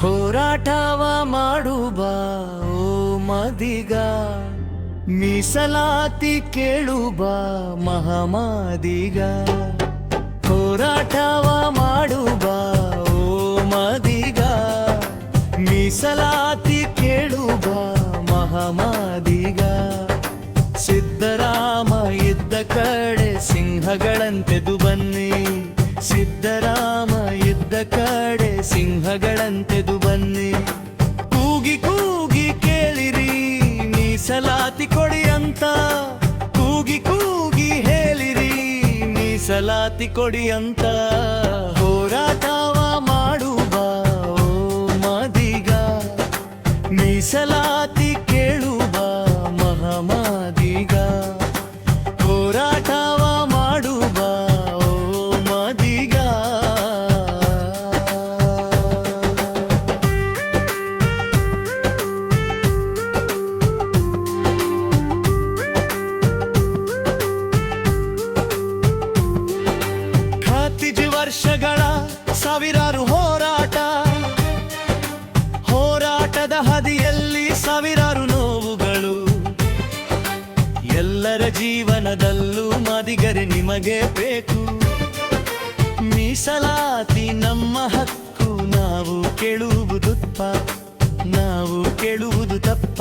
ಹೋರಾಟವ ಮಾಡುವ ಓ ಮದಿಗ, ಮೀಸಲಾತಿ ಕೇಳುವ ಮಹಾಮಾದಿಗ. ಹೋರಾಟವ ಮಾಡುವ ಓ ಮದಿಗ, ಮೀಸಲಾತಿ ಕೇಳುವ ಮಹಾಮಾದಿಗ. ಸಿದ್ದರಾಮ ಇದ್ದ ಕಡೆ ಸಿಂಹಗಳಂತೆದು ಬನ್ನಿ, ಸಿದ್ದರಾಮ ಇದ್ದ ಕಡೆ ಸಿಂಹಗಳಂತೆದು ಬನ್ನಿ. ಕೂಗಿ ಕೂಗಿ ಕೇಳಿರಿ ಮೀಸಲಾತಿ ಕೊಡಿ ಅಂತ, ಕೂಗಿ ಕೂಗಿ ಹೇಳಿರಿ ಮೀಸಲಾತಿ ಕೊಡಿ ಅಂತ. ಹೋರಾಟವ ಮಾಡುವ ಓ ಮದಿಗ, ಮೀಸಲಾತಿ ಕೇಳುವ ಮಹಾಮಾದಿಗ. ಹೋರಾಟವ ಮಾಡುವ ಓ ಮದಿಗ. ವರ್ಷಗಳ ಸಾವಿರಾರು ಹೋರಾಟದ ಹಾದಿಯಲ್ಲಿ ಸಾವಿರಾರು ನೋವುಗಳು. ಎಲ್ಲರ ಜೀವನದಲ್ಲೂ ಮಾದಿಗರೆ ನಿಮಗೆ ಬೇಕು. ಮೀಸಲಾತಿ ನಮ್ಮ ಹಕ್ಕು, ನಾವು ಕೇಳುವುದು ತಪ್ಪ.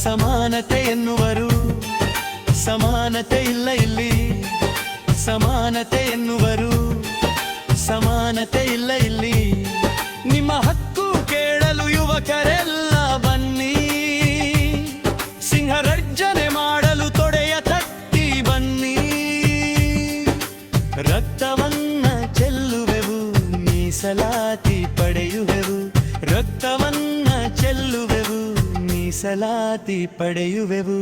ಸಮಾನತೆ ಎನ್ನುವರು, ಸಮಾನತೆ ಇಲ್ಲ ಇಲ್ಲಿ. ಸಮಾನತೆ ಎನ್ನುವರು, ಸಮಾನತೆ ಇಲ್ಲ ಇಲ್ಲಿ. ನಿಮ್ಮ ಹಕ್ಕು ಕೇಳಲು ಯುವಕರೆಲ್ಲ ಬನ್ನಿ, ಸಿಂಹಗರ್ಜನೆ ಮಾಡಲು ತೊಡೆಯ ತಟ್ಟಿ ಬನ್ನಿ. ರಕ್ತವನ್ನ ಚೆಲ್ಲುವೆವು, ಮೀಸಲಾತಿ ಪಡೆಯುವೆವು. ರಕ್ತವನ್ನ ಚೆಲ್ಲುವೆವು, ಮೀಸಲಾತಿ ಪಡೆಯುವೆವು.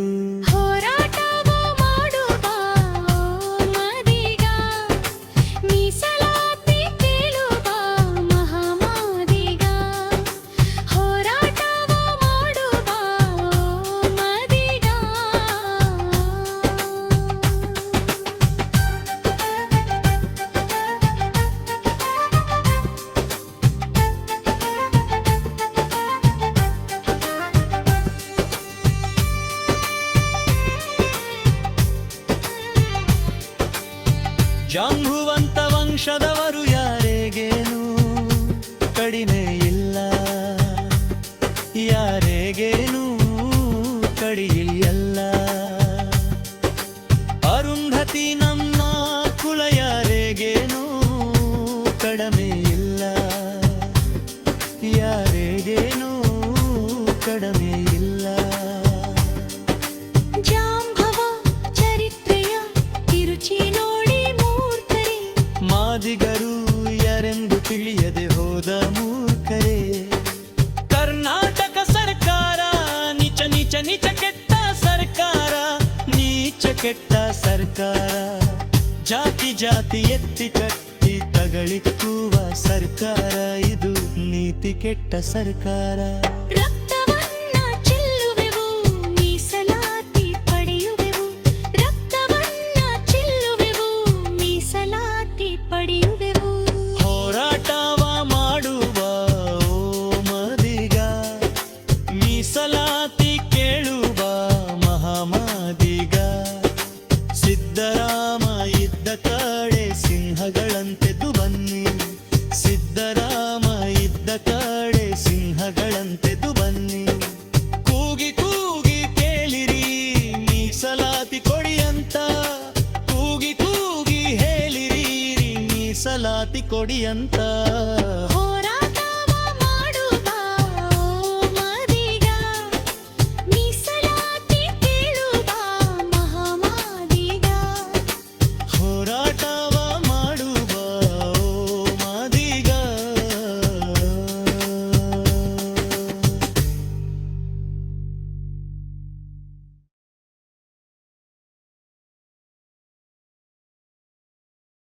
ಜಾಂಬುವಂತ ವಂಶದವರು ಯಾರಿಗೇನು ಕಡಿಮೆ ಇಲ್ಲ, ಯಾರಿಗೇನು ಕಡಿಯಿಲ್ಲ. ಅರುಂಧತಿ ನಮ್ಮ ಕುಲ ಯಾರಿಗೇನು ಕಡಿಮೆ ಇಲ್ಲ, ಯಾರಿಗೇನು ಕಡಿಮೆ ಇಲ್ಲ. ಮಾದಿಗರು ಯಾರೆಂದು ತಿಳಿಯದೆ ಹೋದ ಮೂರ್ಖರೇ. ಕರ್ನಾಟಕ ಸರ್ಕಾರ ನೀಚ ನೀಚ ನೀಚ ಕೆಟ್ಟ ಸರ್ಕಾರ, ನೀಚ ಕೆಟ್ಟ ಸರ್ಕಾರ. ಜಾತಿ ಜಾತಿ ಎತ್ತಿ ಕಟ್ಟಿ ತಗಳಿಕ್ಕುವ ಸರ್ಕಾರ, ಇದು ನೀತಿ ಕೆಟ್ಟ ಸರ್ಕಾರ. ಹೋರಾಟವ ಮಾಡುವ ಓ ಮದಿಗ, ಮೀಸಲಾತಿ ಕೇಳುವ ಮಹಾಮಾದಿಗ. ಸಿದ್ದರಾಮ ಇದ್ದ ಕಡೆ ಸಿಂಹಗಳಂತೆದು ಬನ್ನಿ, ಸಿದ್ದರಾಮ ಇದ್ದ ಕಡೆ ಸಿಂಹಗಳಂತೆದು ಬನ್ನಿ. ಕೂಗಿ ಕೂಗಿ ಕೇಳಿರಿ ಮೀಸಲಾತಿ ಕೊಡಿ ಅಂತ, ಕೂಗಿ ಕೂಗಿ ಹೇಳಿರಿ ಮೀಸಲಾತಿ ಕೊಡಿ ಅಂತ.